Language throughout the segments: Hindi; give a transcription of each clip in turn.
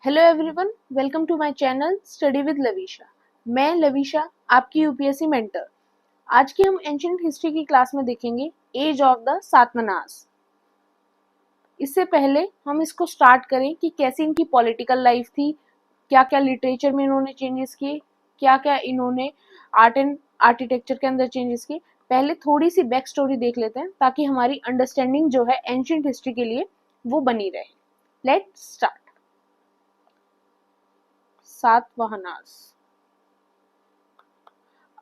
Hello everyone, welcome to my channel study with Lavisha. मैं लवीशा, आपकी यूपीएससी मेंटर। आज की हम एंशिएंट हिस्ट्री की क्लास में देखेंगे एज ऑफ द सातवाहनास। इससे पहले हम इसको स्टार्ट करें कि कैसी इनकी पॉलिटिकल लाइफ थी, क्या क्या लिटरेचर में इन्होंने चेंजेस किए, क्या क्या इन्होंने आर्ट एंड आर्किटेक्चर के अंदर चेंजेस किए। पहले थोड़ी सी बैक स्टोरी देख लेते हैं ताकि हमारी अंडरस्टैंडिंग जो है एंशिएंट हिस्ट्री के लिए वो बनी रहे। Let's start. सातवाहनास।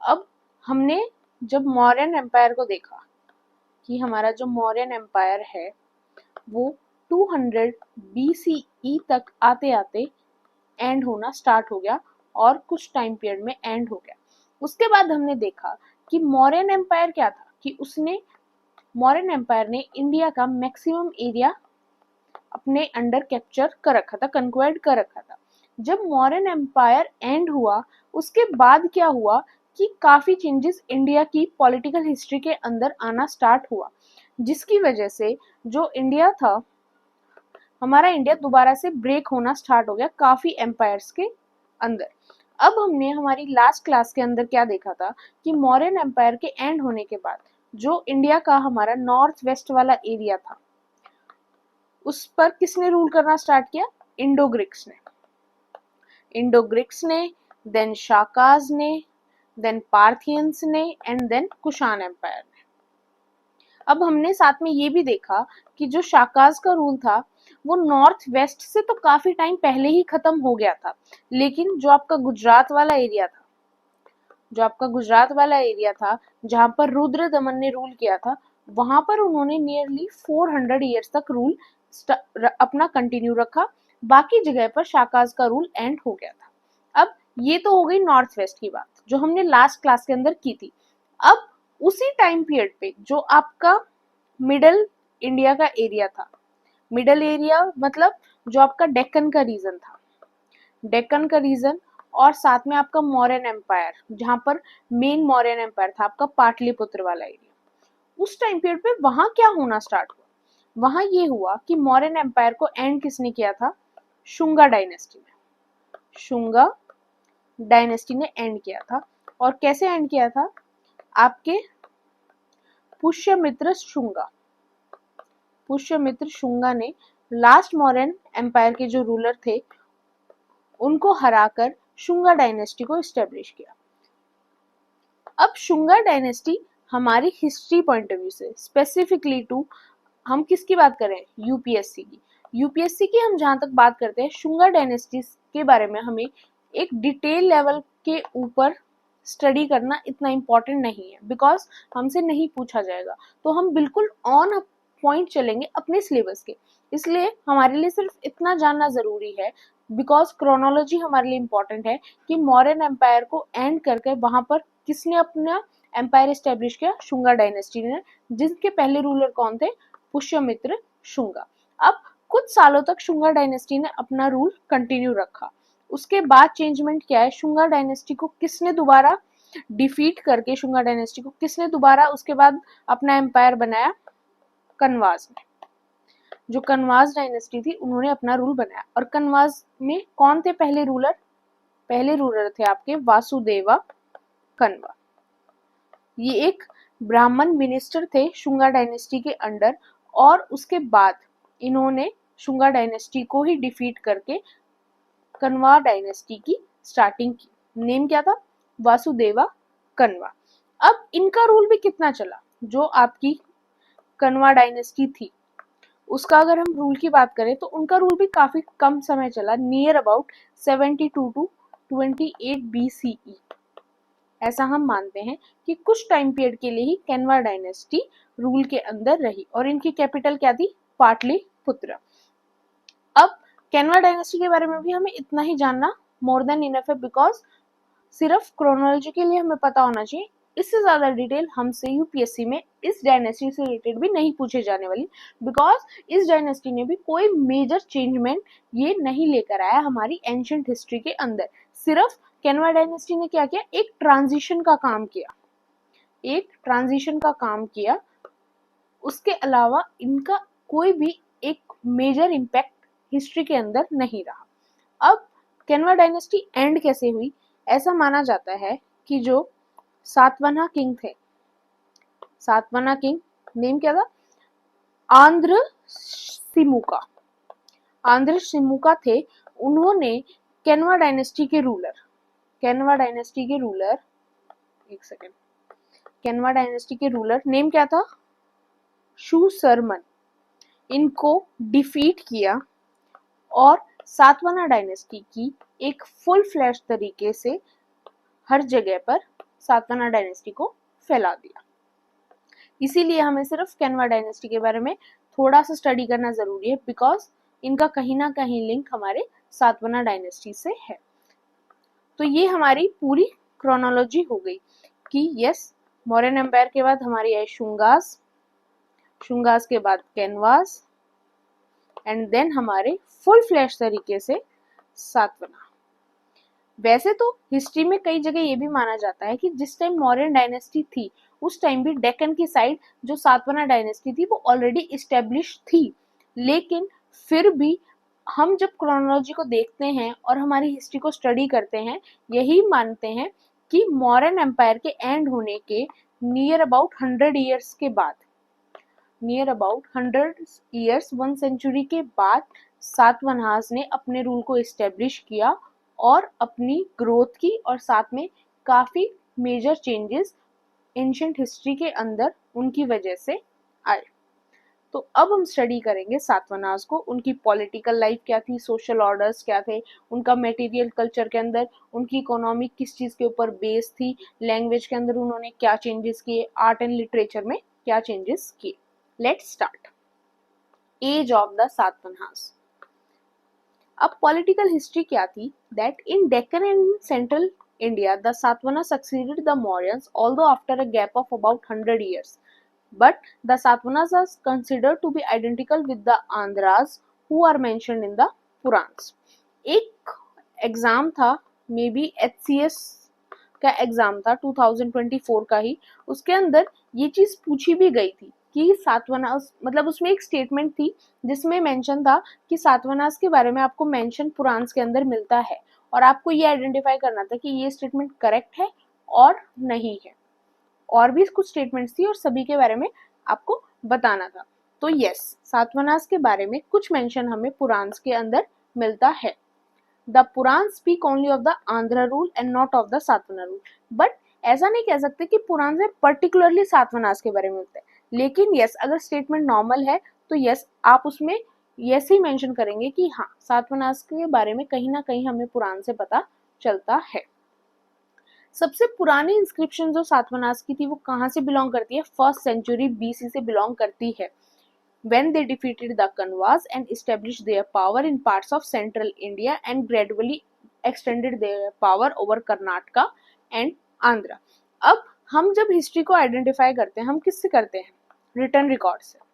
अब हमने जब मौर्यन एम्पायर को देखा कि हमारा जो मौर्यन एम्पायर है वो 200 BCE तक आते आते एंड होना स्टार्ट हो गया और कुछ टाइम पीरियड में एंड हो गया। उसके बाद हमने देखा कि मौर्यन एम्पायर क्या था कि मौर्यन एम्पायर ने इंडिया का मैक्सिमम एरिया अपने अंडर कैप्चर कर रखा था, कंक्वायर्ड कर रखा था। जब मौर्यन एम्पायर एंड हुआ उसके बाद क्या हुआ कि काफी चेंजेस इंडिया की पॉलिटिकल हिस्ट्री के अंदर आना स्टार्ट हुआ, जिसकी वजह से जो इंडिया था, हमारा इंडिया दोबारा से ब्रेक होना स्टार्ट हो गया काफी एम्पायर्स के अंदर। अब हमने हमारी लास्ट क्लास के अंदर क्या देखा था कि मौर्यन एम्पायर के एंड होने के बाद जो इंडिया का हमारा नॉर्थ वेस्ट वाला एरिया था उस पर किसने रूल करना स्टार्ट किया? इंडो ग्रीक्स ने, देन शाकाज ने, देन पार्थियंस ने एंड देन कुषाण एम्पायर ने। अब हमने साथ में ये भी देखा कि जो शाकाज का रूल था वो नॉर्थ वेस्ट से तो काफी टाइम पहले ही खत्म हो गया था, लेकिन जो आपका गुजरात वाला एरिया था जहां पर रुद्रदमन ने रूल किया था, वहां पर उन्होंने नियरली 400 ईयर्स तक रूल अपना कंटिन्यू रखा। बाकी जगह पर शाकाज का रूल एंड हो गया था। अब ये तो हो गई नॉर्थ वेस्ट की बात जो हमने लास्ट क्लास के अंदर की थी। अब उसी टाइम पीरियड पे जो आपका मिडल इंडिया का एरिया था, मिडल एरिया मतलब जो आपका डेक्कन का रीजन और साथ में आपका मौर्यन एम्पायर, जहां पर मेन मौर्यन एम्पायर था आपका पाटलिपुत्र वाला एरिया, उस टाइम पीरियड पे वहां क्या होना स्टार्ट हुआ? वहां ये हुआ कि मौर्यन एम्पायर को एंड किसने किया था? शुंगा डायनेस्टी ने एंड किया था। और कैसे एंड किया था? आपके पुष्यमित्र शुंगा ने लास्ट मौर्यन एम्पायर के जो रूलर थे उनको हराकर शुंगा डायनेस्टी को एस्टेब्लिश किया। अब शुंगा डायनेस्टी हमारी हिस्ट्री पॉइंट ऑफ व्यू से स्पेसिफिकली हम किसकी बात करें? यूपीएससी की हम जहां तक बात करते हैं शुंगा डायनेस्टी के बारे में, हमें एक डिटेल लेवल के ऊपर स्टडी करना इतना इम्पोर्टेंट नहीं है, बिकॉज हमसे नहीं पूछा जाएगा। तो हम बिल्कुल ऑन पॉइंट चलेंगे अपने सिलेबस के, इसलिए हमारे लिए सिर्फ इतना जानना जरूरी है, बिकॉज क्रोनोलॉजी हमारे लिए इम्पोर्टेंट है कि मौर्यन एम्पायर को एंड करके वहां पर किसने अपना एम्पायर एस्टेब्लिश किया? शुंगा डायनेस्टी ने, जिसके पहले रूलर कौन थे? पुष्यमित्र शुंगा। अब कुछ सालों तक शुंगा डायनेस्टी ने अपना रूल कंटिन्यू रखा। उसके बाद चेंजमेंट क्या है? शुंगा डायनेस्टी को किसने दोबारा डिफीट करके उसके बाद अपना एम्पायर बनाया? कनवाज ने। जो कनवाज डायनेस्टी थी उन्होंने अपना रूल बनाया। और कनवाज में कौन थे पहले रूलर? पहले रूलर थे आपके वासुदेवा कनवा। ये एक ब्राह्मण मिनिस्टर थे शुंगा डायनेस्टी के अंडर, और उसके बाद इन्होंने शुंगा डायनेस्टी को ही डिफीट करके कनवा डायनेस्टी की स्टार्टिंग की। नेम क्या था? वासुदेवा कनवा। अब इनका रूल भी कितना चला? जो आपकी कनवा डायनेस्टी थी उसका अगर हम रूल की बात करें तो उनका रूल भी काफी कम समय चला, नियर अबाउट 72 to 28 BCE। ऐसा हम मानते हैं कि कुछ टाइम पीरियड के लिए ही कैनवा डायनेस्टी रूल के अंदर रही, और इनकी कैपिटल क्या थी? पाटलिपुत्र। अब कैनवा डायनेस्टी के बारे में भी हमें इतना ही जानना मोर देन इनफ है, बिकॉज सिर्फ क्रोनोलॉजी के लिए हमें पता होना चाहिए। इससे ज्यादा डिटेल हमसे यूपीएससी में इस डायनेस्टी से रिलेटेड भी नहीं पूछे जाने वाली, बिकॉज इस डायनेस्टी ने भी कोई मेजर चेंजमेंट ये नहीं लेकर आया हमारी एंशिएंट हिस्ट्री के अंदर। सिर्फ कैनवा डायनेस्टी ने क्या किया? एक ट्रांजिशन का काम किया। उसके अलावा इनका कोई भी एक मेजर इम्पैक्ट हिस्ट्री के अंदर नहीं रहा। अब केनवा डायनेस्टी एंड कैसे हुई? ऐसा माना जाता है कि जो सातवाहना किंग थे, सातवाहना किंग नेम क्या था? आंध्र सिमुका, आंध्र सिमुका थे। उन्होंने केनवा डायनेस्टी के रूलर, केनवा डायनेस्टी के रूलर, एक सेकेंड, केनवा डायनेस्टी के रूलर नेम क्या था? शूसरमन, इनको डिफीट किया और सातवाहना डायनेस्टी की एक फुल फ्लैश तरीके से हर जगह पर सातवाहना डायनेस्टी को फैला दिया। इसीलिए हमें सिर्फ केनवा डायनेस्टी के बारे में थोड़ा सा स्टडी करना जरूरी है, बिकॉज इनका कहीं ना कहीं लिंक हमारे सातवाहना डायनेस्टी से है। तो ये हमारी पूरी क्रोनोलॉजी हो गई कि यस, मौर्यन एम्पायर के बाद हमारी आई शुंगास, शुंगास के बाद केनवास, एंड देन हमारे फुल फ्लैश तरीके से सातवाहना। वैसे तो हिस्ट्री में कई जगह ये भी माना जाता है कि जिस टाइम मौर्यन डायनेस्टी थी उस टाइम भी डेक्कन की साइड जो सातवाहना डायनेस्टी थी वो ऑलरेडी इस्टेब्लिश थी, लेकिन फिर भी हम जब क्रोनोलॉजी को देखते हैं और हमारी हिस्ट्री को स्टडी करते हैं, यही मानते हैं कि मौर्यन एम्पायर के एंड होने के नियर अबाउट 100 ईयर्स के बाद, नियर अबाउट 100 ईयर्स 1 सेंचुरी के बाद सातवाहनास ने अपने रूल को इस्टेब्लिश किया और अपनी ग्रोथ की, और साथ में काफी मेजर चेंजेस एंशिएंट हिस्ट्री के अंदर उनकी वजह से आए। तो अब हम स्टडी करेंगे सातवाहनास को, उनकी पॉलिटिकल लाइफ क्या थी, सोशल ऑर्डर्स क्या थे, उनका मटेरियल कल्चर के अंदर उनकी इकोनॉमी किस चीज के ऊपर बेस थी, लैंग्वेज के अंदर उन्होंने क्या चेंजेस किए, आर्ट एंड लिटरेचर में क्या चेंजेस किए। Let's start. Age of the Satavahanas. अब पॉलिटिकल हिस्ट्री क्या थी? That in Deccan and central India, the Satavahana succeeded the Mauryans, although after a gap of about 100 years. But the Satavahanas are considered to be identical with the Andhras who are mentioned in the Purans. एक एग्जाम था, मे बी HCS का एग्जाम था 2024 का ही, उसके अंदर ये चीज पूछी भी गई थी कि सातवाहनास, मतलब उसमें एक स्टेटमेंट थी जिसमें मेंशन था कि सातवाहनास के बारे में आपको मेंशन पुरान्स के अंदर मिलता है और आपको ये आइडेंटिफाई करना था कि ये स्टेटमेंट करेक्ट है और नहीं है। और भी कुछ स्टेटमेंट्स थी और सभी के बारे में आपको बताना था। तो यस, सातवाहनास के बारे में कुछ मेंशन हमें पुरान्स के अंदर मिलता है। The Purana speak only of the Andhra rule and not of the Satavahana rule. But ऐसा नहीं कह सकते कि पुराण में पर्टिकुलरली सातवाहनास के बारे में मिलता है, लेकिन यस, अगर स्टेटमेंट नॉर्मल है तो यस, आप उसमें यस ही मेंशन करेंगे कि हाँ, सातवाहनास के बारे में कहीं ना कहीं हमें पुराण से पता चलता है। सबसे पुरानी इंस्क्रिप्शन जो सातवाहनास की थी वो कहाँ से बिलोंग करती है? 1st सेंचुरी BC से बिलोंग करती है, when they defeated the Kanwas and established their power in parts of central India and gradually extended their power over Karnataka and Andhra. अब हम जब हिस्ट्री को आइडेंटिफाई करते हैं, हम किससे करते हैं? रिटन रिकॉर्ड से।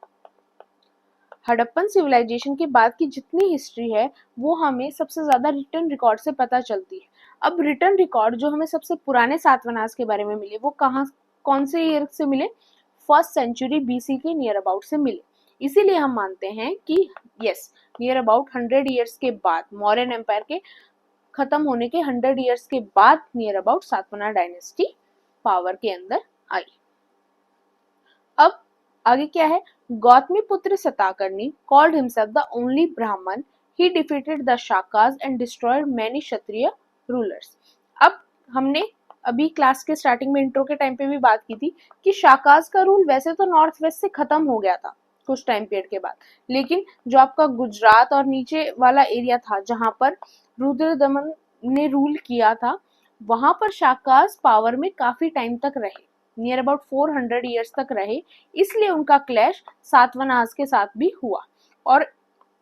हड़प्पन सिविलाइजेशन के बाद की जितनी हिस्ट्री है वो हमें सबसे ज्यादा रिटन रिकॉर्ड से पता चलती है। अब रिटन रिकॉर्ड जो हमें सबसे पुराने सातवाहनास के बारे में मिले वो कहाँ, कौन से ईयर से मिले? 1st सेंचुरी BC के नियर अबाउट से मिले। इसीलिए हम मानते हैं कि यस, नियर अबाउट 100 ईयर्स के बाद, मौर्यन एम्पायर के खत्म होने के 100 ईयर्स के बाद near about Satavahana dynasty power के अंदर आई। अब आगे क्या है? Gautamiputra सताकर्णी called himself the only Brahman. He defeated the Shakas and destroyed many Kshatriya rulers. अब हमने अभी क्लास के स्टार्टिंग में इंट्रो के टाइम पे भी बात की थी कि शाकाज का रूल वैसे तो नॉर्थ वेस्ट से खत्म हो गया था कुछ टाइम पीरियड के बाद, लेकिन जो आपका गुजरात और नीचे वाला एरिया था जहां पर रुद्रदमन ने रूल किया था, वहां पर शाकाज पावर में काफी टाइम तक रहे, नियर अबाउट 400 ईयर्स तक रहे। इसलिए उनका क्लैश सातवाहनास के साथ भी हुआ और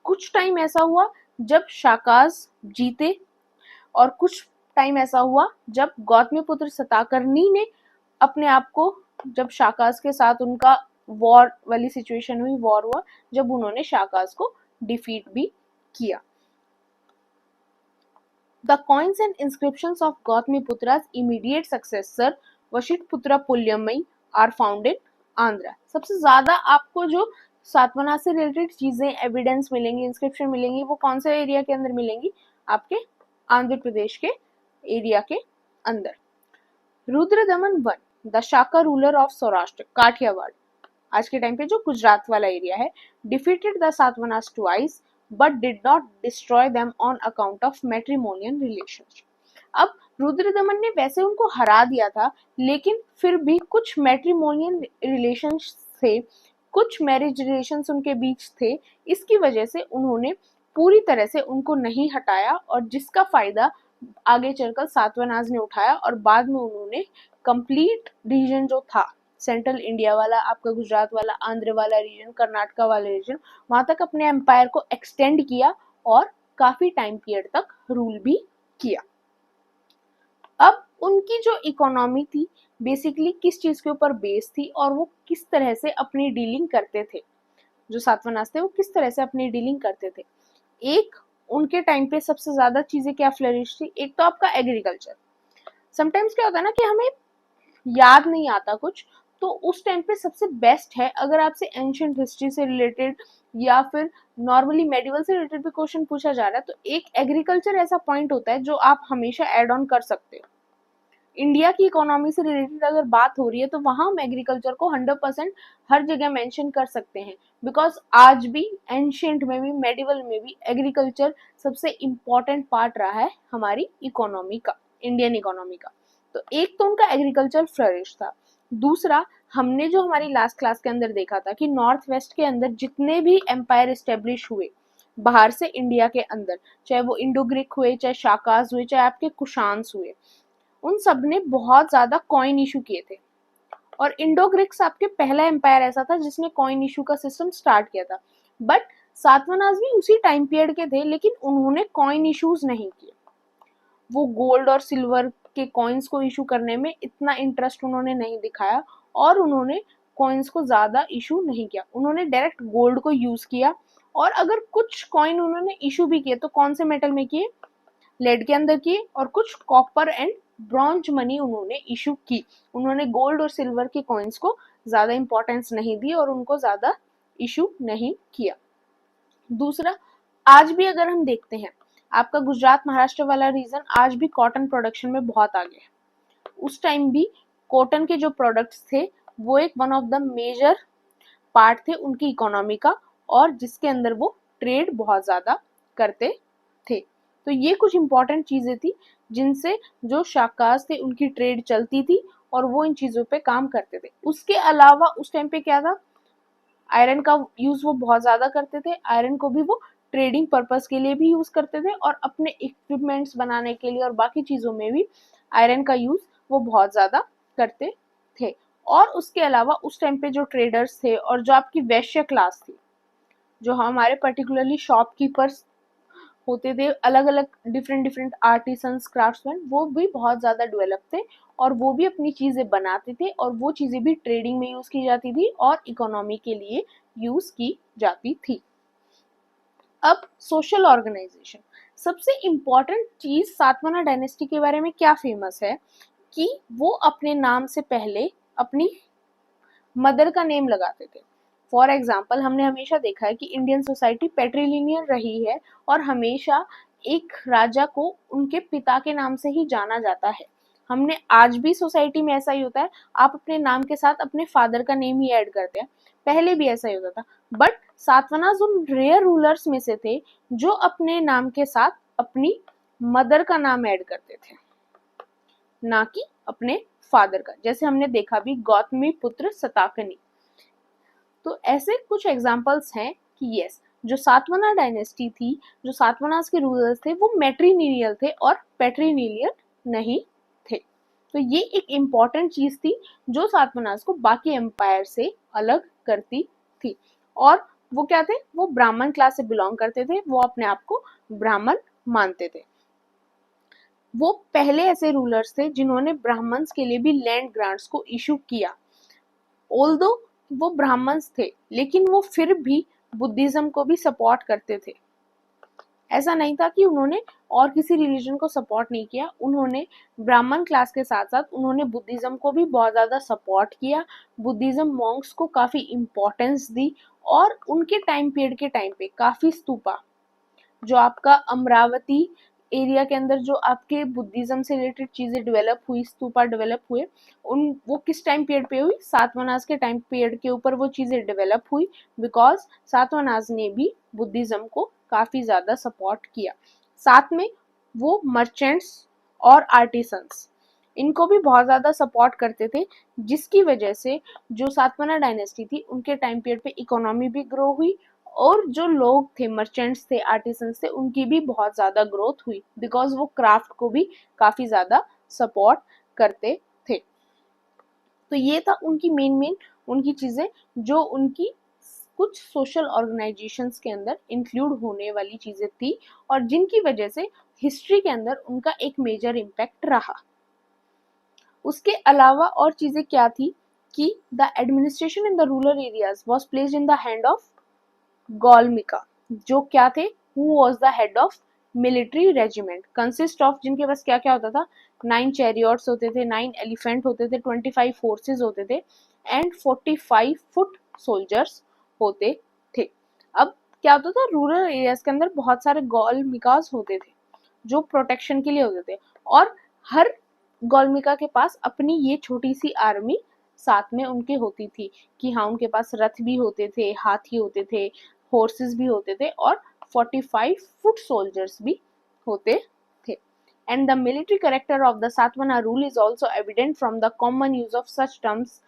कुछ टाइम ऐसा हुआ जब शाकाज जीते और कुछ टाइम ऐसा हुआ जब गौतमीपुत्र सताकर्णी ने अपने आप को, जब शाकाज के साथ उनका वॉर वाली सिचुएशन हुई, वॉर हुआ, जब उन्होंने शाकाज को डिफीट भी किया। The coins and inscriptions of Gautamiputra's immediate successor Vashishthaputra Pulumayi are found in Andhra. सबसे ज्यादा आपको जो सातवाहनास से रिलेटेड चीजें, एविडेंस मिलेंगी, इंस्क्रिप्शन मिलेंगी, वो कौन से एरिया के अंदर मिलेंगी? आपके आंध्र प्रदेश के एरिया के अंदर। Rudradaman one, the Shaka ruler of Saurashtra Kathiawar, आज के टाइम पे जो गुजरात वाला एरिया है, defeated the Satavahanas twice but did not destroy them on account of matrimonial relations. अब रुद्रदमन ने वैसे उनको हरा दिया था, लेकिन फिर भी कुछ मैट्रिमोनियल रिलेशंस थे, कुछ मैरिज रिलेशंस उनके बीच थे, इसकी वजह से उन्होंने पूरी तरह से उनको नहीं हटाया, और जिसका फायदा आगे चलकर सातवाहनास ने उठाया, और बाद में उन्होंने कंप्लीट रीजन जो था सेंट्रल इंडिया वाला, आपका गुजरात वाला, आंध्र वाला रीजन, कर्नाटका वाला रीजन, वहां तक अपने एम्पायर को एक्सटेंड किया और काफी टाइम पीरियड तक रूल भी किया। अब उनकी जो इकोनॉमी थी बेसिकली किस चीज के ऊपर बेस थी, और वो किस तरह से अपनी डीलिंग करते थे, जो सातवाहनास थे वो किस तरह से अपनी डीलिंग करते थे। एक, उनके टाइम पे सबसे ज्यादा चीजें क्या फ्लरिश थी, एक तो आपका एग्रीकल्चर। समटाइम्स क्या होता है ना कि हमें याद नहीं आता कुछ, तो उस टाइम पे सबसे बेस्ट है अगर आपसे एंशियंट हिस्ट्री से रिलेटेड या फिर नॉर्मली मेडिवल से रिलेटेड भी क्वेश्चन पूछा जा रहा है, तो एक एग्रीकल्चर ऐसा पॉइंट होता है जो आप हमेशा ऐड ऑन कर सकते हो। इंडिया की इकोनॉमी से रिलेटेड अगर बात हो रही है तो वहां हम एग्रीकल्चर को 100% हर जगह मेंशन कर सकते हैं, बिकॉज आज भी एंशियंट में भी मेडिवल में भी एग्रीकल्चर सबसे इम्पोर्टेंट पार्ट रहा है हमारी इकोनॉमी का, इंडियन इकोनॉमी का। तो एक तो उनका एग्रीकल्चर फ्लरिश था। दूसरा, हमने जो हमारी लास्ट क्लास के अंदर देखा था कि नॉर्थ वेस्ट के अंदर जितने भी एम्पायर एस्टेब्लिश हुए बाहर से इंडिया के अंदर, चाहे वो इंडो ग्रीक हुए, चाहे शाकाज हुए, चाहे आपके कुशान्स हुए, उन सब ने बहुत ज्यादा कॉइन इशू किए थे। और इंडो ग्रीक्स आपके पहला एम्पायर ऐसा था जिसने कॉइन इशू का सिस्टम स्टार्ट किया था। बट सातवाहनास भी उसी टाइम पीरियड के थे, लेकिन उन्होंने कॉइन इशूज नहीं किए। वो गोल्ड और सिल्वर के कॉइन्स को इशू करने में इतना इंटरेस्ट उन्होंने नहीं दिखाया, और उन्होंने कॉइन्स को ज्यादा इशू नहीं किया। उन्होंने डायरेक्ट गोल्ड को यूज किया, और अगर कुछ कॉइन उन्होंने इशू भी किए तो कौन से मेटल में किए, लेड के अंदर किए, और कुछ कॉपर एंड ब्रॉन्ज मनी उन्होंने इशू की। उन्होंने गोल्ड और सिल्वर के कॉइन्स को ज्यादा इंपॉर्टेंस नहीं दी और उनको ज्यादा इशू नहीं किया। दूसरा, आज भी अगर हम देखते हैं, आपका गुजरात महाराष्ट्र वाला रीजन आज भी कॉटन प्रोडक्शन में बहुत आगे है। उस टाइम भी कॉटन के जो प्रोडक्ट्स थे वो एक one of the major part थे उनकी इकोनॉमी का, और जिसके अंदर वो ट्रेड बहुत ज्यादा करते थे। तो ये कुछ इंपॉर्टेंट चीजें थी जिनसे जो शाकाज थे उनकी ट्रेड चलती थी, और वो इन चीजों पे काम करते थे। उसके अलावा उस टाइम पे क्या था, आयरन का यूज वो बहुत ज्यादा करते थे। आयरन को भी वो ट्रेडिंग पर्पस के लिए भी यूज करते थे, और अपने इक्विपमेंट्स बनाने के लिए और बाकी चीजों में भी आयरन का यूज वो बहुत ज्यादा करते थे। और उसके अलावा उस टाइम पे जो ट्रेडर्स थे और जो आपकी वैश्य क्लास थी, जो हमारे पर्टिकुलरली शॉपकीपर्स होते थे, अलग अलग डिफरेंट आर्टिसंस, क्राफ्ट्समैन, वो भी बहुत ज्यादा डेवलप थे, और वो भी अपनी चीजें बनाते थे, और वो चीजें भी ट्रेडिंग में यूज की जाती थी और इकोनॉमी के लिए यूज की जाती थी। अब सोशल ऑर्गेनाइजेशन, सबसे इंपॉर्टेंट चीज सातवाहना डायनेस्टी के बारे में क्या फेमस है कि वो अपने नाम से पहले अपनी मदर का नेम लगाते थे। फॉर एग्जाम्पल, हमने हमेशा देखा है कि इंडियन सोसाइटी पेट्रीलिनियर रही है, और हमेशा एक राजा को उनके पिता के नाम से ही जाना जाता है। हमने आज भी सोसाइटी में ऐसा ही होता है, आप अपने नाम के साथ अपने फादर का नेम ही ऐड करते हैं, पहले भी ऐसा ही होता था। बट सातवाहनास उन रेयर रूलर्स में से थे जो अपने नाम के साथ अपनी मदर का नाम ऐड करते थे, ना कि अपने फादर का, जैसे हमने देखा भी गौतमी पुत्र सताकनी। तो ऐसे कुछ एग्जांपल्स हैं कि यस, जो सातवाहना डायनेस्टी थी, जो सातवाहनास के रूलर्स थे, वो मैट्रीनिलियल थे और पैट्रीनिलियल नहीं थे। तो ये एक इम्पॉर्टेंट चीज थी जो सातवाहनास को बाकी एम्पायर से अलग करती थी। और वो क्या थे, वो ब्राह्मण क्लास से बिलोंग करते थे, वो अपने आप को ब्राह्मण मानते थे। वो पहले ऐसे रूलर्स थे जिन्होंने ब्राह्मण्स के लिए भी लैंड ग्रांट्स को इशू किया। ऑल्दो वो ब्राह्मण्स थे, लेकिन वो फिर भी बुद्धिज्म को भी सपोर्ट करते थे। ऐसा नहीं था कि उन्होंने और किसी रिलीजन को सपोर्ट नहीं किया, उन्होंने ब्राह्मण क्लास के साथ साथ उन्होंने बुद्धिज्म को भी बहुत ज्यादा सपोर्ट किया, बुद्धिज्म मॉन्क्स को काफी इंपॉर्टेंस दी, और उनके टाइम पीरियड के टाइम पे काफी स्तूपा, जो आपका अमरावती एरिया के अंदर जो आपके बुद्धिज्म से रिलेटेड चीजें डेवलप हुई, स्तूपा डेवलप हुए, उन वो किस टाइम पीरियड पे हुई? सातवाहनाज के टाइम पीरियड के ऊपर वो चीजें डेवलप हुई, बिकॉज सातवाहनाज ने भी बुद्धिज्म को काफी ज्यादा सपोर्ट किया। साथ में वो मर्चेंट्स और आर्टिसंस, इनको भी बहुत ज्यादा सपोर्ट करते थे, जिसकी वजह से जो सातवाहना डायनेस्टी थी उनके टाइम पीरियड पे इकोनॉमी भी ग्रो हुई, और जो लोग थे, मर्चेंट्स थे, आर्टिसंस थे, उनकी भी बहुत ज्यादा ग्रोथ हुई, बिकॉज वो क्राफ्ट को भी काफी ज्यादा सपोर्ट करते थे। तो ये था उनकी मेन उनकी चीजें, जो उनकी कुछ सोशल ऑर्गेनाइजेशंस के अंदर इंक्लूड होने वाली चीजें थी, और जिनकी वजह से हिस्ट्री के अंदर उनका एक मेजर इम्पैक्ट रहा। उसके अलावा और चीजें क्या थी कि the administration in the rural areas was placed in the hand of Gaulmika, जो क्या थे, who was the head of military regiment, consist of, जिनके पास क्या क्या होता था, 9 चैरियट्स होते थे, 9 एलिफेंट होते थे, 25 फोर्सेस होते थे, एंड 45 फुट सोल्जर्स होते थे। अब क्या होता था, रूरल एरियाज के अंदर बहुत सारे गोलमिकास होते थे जो प्रोटेक्शन के लिए होते थे, और हर गोलमिका के पास अपनी ये छोटी सी आर्मी साथ में उनके होती थी, कि हाँ उनके पास रथ भी होते थे, हाथी होते थे, हॉर्सेस भी होते थे, और 45 फुट सोल्जर्स भी होते थे। And the military character of the Satvana rule is also evident from the common use of such terms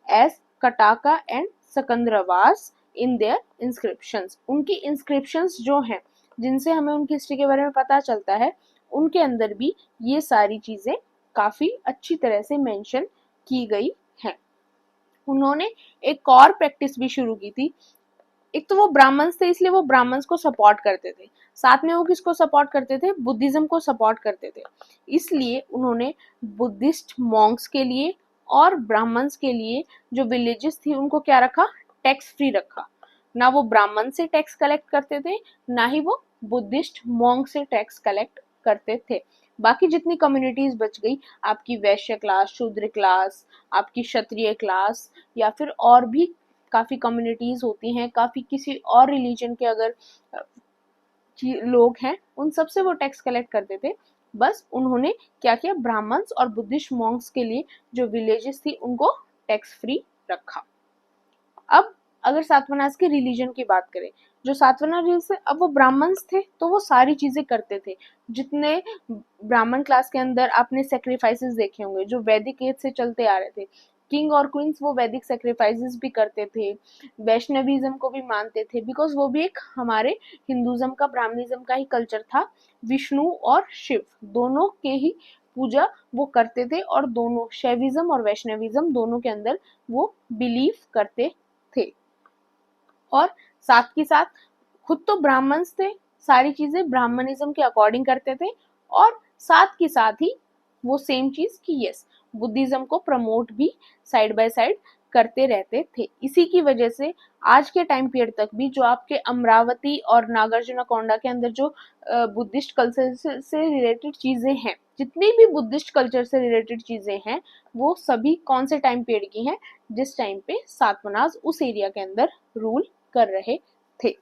as Kataka and Sakandravas in their inscriptions. उनकी inscriptions जो हैं, जिनसे हमें उनकी हिस्ट्री के बारे में पता चलता है, उनके अंदर भी ये सारी चीजें काफी अच्छी तरह से मेंशन की गई हैं। उन्होंने एक और प्रैक्टिस भी शुरू की थी। एक तो वो ब्राह्मण्स थे, इसलिए वो ब्राह्मण्स को सपोर्ट करते थे, साथ में वो किसको सपोर्ट करते थे, बुद्धिज्म को सपोर्ट करते थे, इसलिए उन्होंने बुद्धिस्ट मॉन्क्स के लिए और ब्राह्मण्स के लिए जो विलेजेस थी उनको क्या रखा, टैक्स फ्री रखा। ना वो ब्राह्मण से टैक्स कलेक्ट करते थे, ना ही वो बुद्धिस्ट मॉन्क से टैक्स कलेक्ट करते थे। बाकी जितनी कम्युनिटीज बच गई, आपकी वैश्य क्लास, शूद्र क्लास, आपकी क्षत्रिय क्लास, या फिर और भी काफी कम्युनिटीज होती हैं, काफी किसी और रिलीजन के अगर लोग हैं, उन सबसे वो टैक्स कलेक्ट करते थे। बस उन्होंने क्या किया, ब्राह्मण्स और बुद्धिस्ट मॉन्क्स के लिए जो विलेजेस थी उनको टैक्स फ्री रखा। अब अगर सातवाहनाज के रिलीजन की बात करें, जो सातवाहना रिलीजन, अब वो ब्राह्मण्स थे तो वो सारी चीजें करते थे। जितने ब्राह्मण क्लास के अंदर आपने सेक्रीफाइसेस देखे होंगे जो वैदिक एज से चलते आ रहे थे, किंग और क्वींस वो वैदिक सेक्रीफाइसेस भी करते थे, वैष्णविज्म को भी मानते थे, बिकॉज वो भी एक हमारे हिंदुज्म का, ब्राह्मणिज्म का ही कल्चर था। विष्णु और शिव दोनों के ही पूजा वो करते थे, और दोनों शैविज्म और वैष्णविज्म दोनों के अंदर वो बिलीव करते थे। और साथ के साथ खुद तो ब्राह्मण्स थे, सारी चीजें ब्राह्मणिज्म के अकॉर्डिंग करते थे, और साथ के साथ ही वो सेम चीज की यस बुद्धिज्म को प्रमोट भी साइड बाय साइड करते रहते थे। इसी की वजह से आज के टाइम पीरियड तक भी जो आपके अमरावती और नागार्जुनकोंडा के अंदर जो बुद्धिस्ट कल्चर से रिलेटेड चीजें हैं, जितनी भी बुद्धिस्ट कल्चर से रिलेटेड चीजें हैं, वो सभी कौन से टाइम पीरियड की हैं, जिस टाइम पे सातवाहनाज उस एरिया के अंदर रूल कर रहे थे।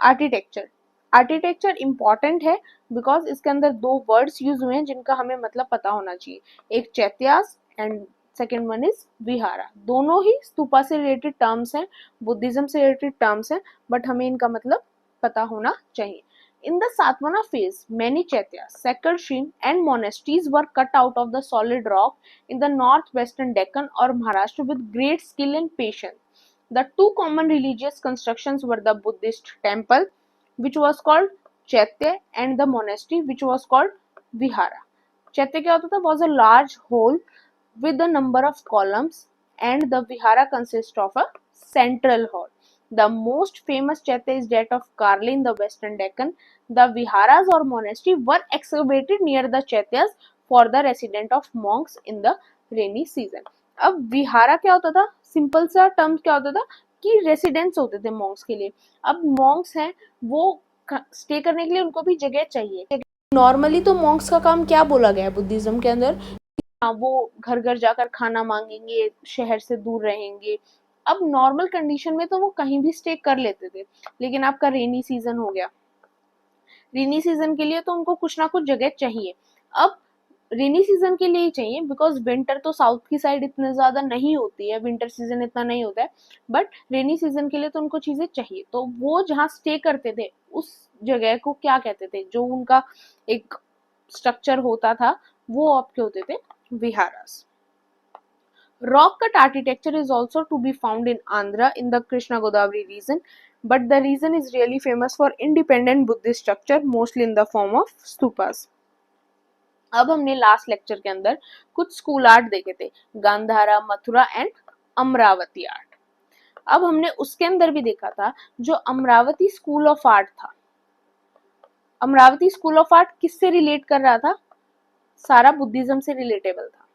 आर्किटेक्चर, आर्किटेक्चर इंपॉर्टेंट है बिकॉज इसके अंदर दो वर्ड्स यूज हुए हैं जिनका हमें मतलब पता होना चाहिए, एक चैत्यास and second one is vihara. दोनों ही स्तूपा से रिलेटेड टर्म्स हैं, बुद्धिज्म से रिलेटेड टर्म्स हैं, बट हमें इनका मतलब पता होना चाहिए। In the Satvana phase, many chaityas, sacred shrines and monasteries were cut out of the solid rock in the northwestern Deccan or Maharashtra with great skill and patience. The two common religious constructions were the Buddhist temple, which was called Chaitya, and the monastery, which was called Vihara. Chaitya क्या होता था, was a large hall with a number of columns, and the Vihara consists of a central hall. The most famous chaitya is that of Karli in the western Deccan. The viharas or monastery were excavated near the chaityas for the residence of monks in the rainy season. अब विहारा क्या होता था, सिंपल सा टर्म क्या होता था कि रेसिडेंस होते थे मॉन्क्स के लिए। अब मॉन्क्स हैं, वो स्टे करने के लिए उनको भी जगह चाहिए। नॉर्मली तो मॉन्क्स का काम क्या बोला गया है बुद्धिज्म के अंदर, हाँ वो घर घर जाकर खाना मांगेंगे, शहर से दूर रहेंगे। अब नॉर्मल कंडीशन में तो वो कहीं भी स्टे कर लेते थे, लेकिन आपका रेनी सीजन हो गया, रेनी सीजन के लिए तो उनको कुछ ना कुछ जगह चाहिए। अब रेनी सीजन के लिए ही चाहिए बिकॉज विंटर तो साउथ की साइड इतने ज्यादा नहीं होती है, विंटर सीजन इतना नहीं होता है, बट रेनी सीजन के लिए तो उनको चीजें चाहिए। तो वो जहाँ स्टे करते थे उस जगह को क्या कहते थे, जो उनका एक स्ट्रक्चर होता था वो आपके होते थे विहारास। Rock cut architecture is also to be found in Andhra in the Krishna Godavari region, but the region is really famous for independent Buddhist structure, mostly in the form of stupas. अब हमने लास्ट लेक्चर के अंदर कुछ स्कूल आर्ट देखे थे, गांधारा, मथुरा एंड अमरावती आर्ट। अब हमने उसके अंदर भी देखा था जो अमरावती स्कूल ऑफ आर्ट था। अमरावती स्कूल ऑफ आर्ट किससे रिलेट कर रहा था? सारा बुद्धिज्म से रिलेटेबल था।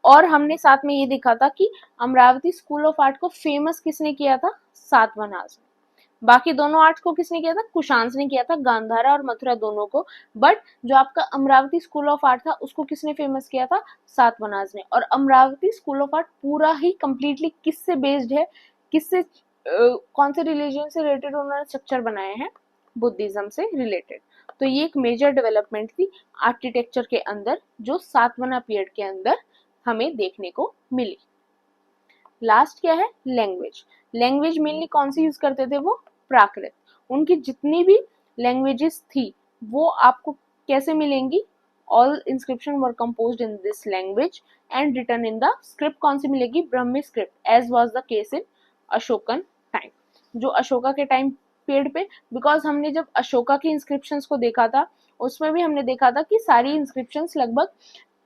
और हमने साथ में ये देखा था कि अमरावती स्कूल ऑफ आर्ट को फेमस किसने किया था? सातवाहनास ने। बाकी दोनों आर्ट्स को किसने किया था? कुशांस ने किया था, गांधारा और मथुरा दोनों को। बट जो आपका अमरावती स्कूल ऑफ आर्ट था उसको किसने फेमस किया था? सातवाहनास ने। और अमरावती स्कूल ऑफ आर्ट पूरा ही कंप्लीटली किससे बेस्ड है, किससे कौन से रिलीजन से रिलेटेड उन्होंने स्ट्रक्चर बनाए हैं? बुद्धिज्म से रिलेटेड। तो ये एक मेजर डेवलपमेंट थी आर्किटेक्चर के अंदर जो सातवाहना पीरियड के अंदर हमें देखने को मिली। लास्ट क्या है? लैंग्वेज। लैंग्वेज मेनली कौन सी यूज करते थे वो? प्राकृत। उनकी जितनी भी लैंग्वेजेस थी वो आपको कैसे मिलेंगी? All inscription were composed in this language and written in the script. कौन सी मिलेगी? Brahmi script, as was the case in Ashokan time. जो अशोका के टाइम पीरियड पे, बिकॉज हमने जब अशोका की इंस्क्रिप्शंस को देखा था उसमें भी हमने देखा था कि सारी इंस्क्रिप्शंस लगभग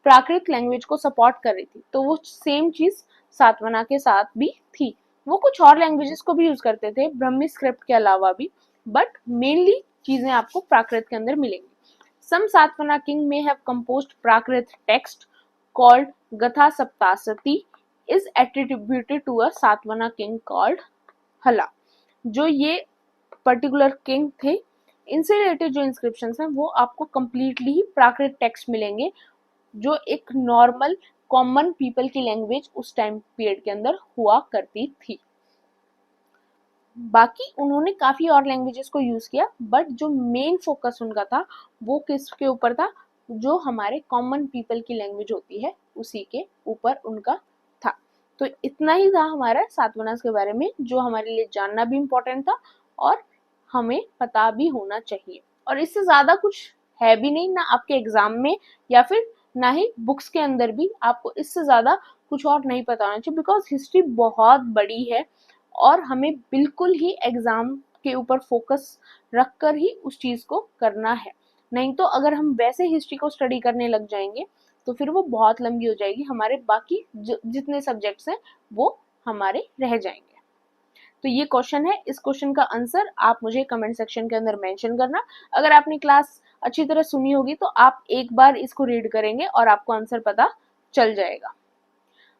प्राकृत लैंग्वेज को सपोर्ट कर रही थी। तो वो सेम चीज सातवाहना के साथ भी थी। वो कुछ और लैंग्वेजेस को भी यूज करते थे ब्रह्मी स्क्रिप्ट के अलावा भी, बट मेनली चीजें आपको प्राकृत के अंदर मिलेंगी। Some Satavahana king may have composed Prakrit text called Gatha Saptasati is attributed to a Satavahana king called Hala. जो ये पर्टिकुलर किंग थे, इनसे रिलेटेड जो इंस्क्रिप्शंस हैं वो आपको कंप्लीटली ही प्राकृत टेक्स्ट मिलेंगे, जो एक नॉर्मल कॉमन पीपल की लैंग्वेज उस टाइम पीरियड के अंदर हुआ करती थी। बाकी उन्होंने काफी और लैंग्वेजेस को यूज किया, बट जो मेन फोकस उनका था वो किसके ऊपर था? जो हमारे कॉमन पीपल की लैंग्वेज होती है उसी के ऊपर उनका था। तो इतना ही था हमारा सातवाहनास के बारे में, जो हमारे लिए जानना भी इम्पोर्टेंट था और हमें पता भी होना चाहिए। और इससे ज्यादा कुछ है भी नहीं, ना आपके एग्जाम में या फिर ना ही बुक्स के अंदर भी आपको इससे ज्यादा कुछ और नहीं पता होना चाहिए, बिकॉज हिस्ट्री बहुत बड़ी है और हमें बिल्कुल ही एग्जाम के ऊपर फोकस रखकर ही उस चीज को करना है। नहीं तो अगर हम वैसे हिस्ट्री को स्टडी करने लग जाएंगे तो फिर वो बहुत लंबी हो जाएगी, हमारे बाकी जितने सब्जेक्ट्स हैं वो हमारे रह जाएंगे। तो ये क्वेश्चन है, इस क्वेश्चन का आंसर आप मुझे कमेंट सेक्शन के अंदर मेंशन करना। अगर आपने क्लास अच्छी तरह सुनी होगी तो आप एक बार इसको रीड करेंगे और आपको आंसर पता चल जाएगा।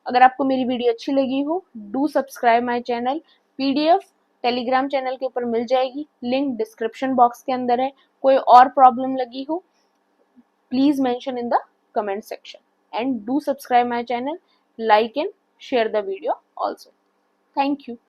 अगर आपको मेरी वीडियो अच्छी लगी हो, do subscribe my channel. PDF Telegram channel के ऊपर मिल जाएगी, लिंक डिस्क्रिप्शन बॉक्स के अंदर है। कोई और प्रॉब्लम लगी हो please mention in the comment section and do subscribe my channel, like and share the video also. Thank you.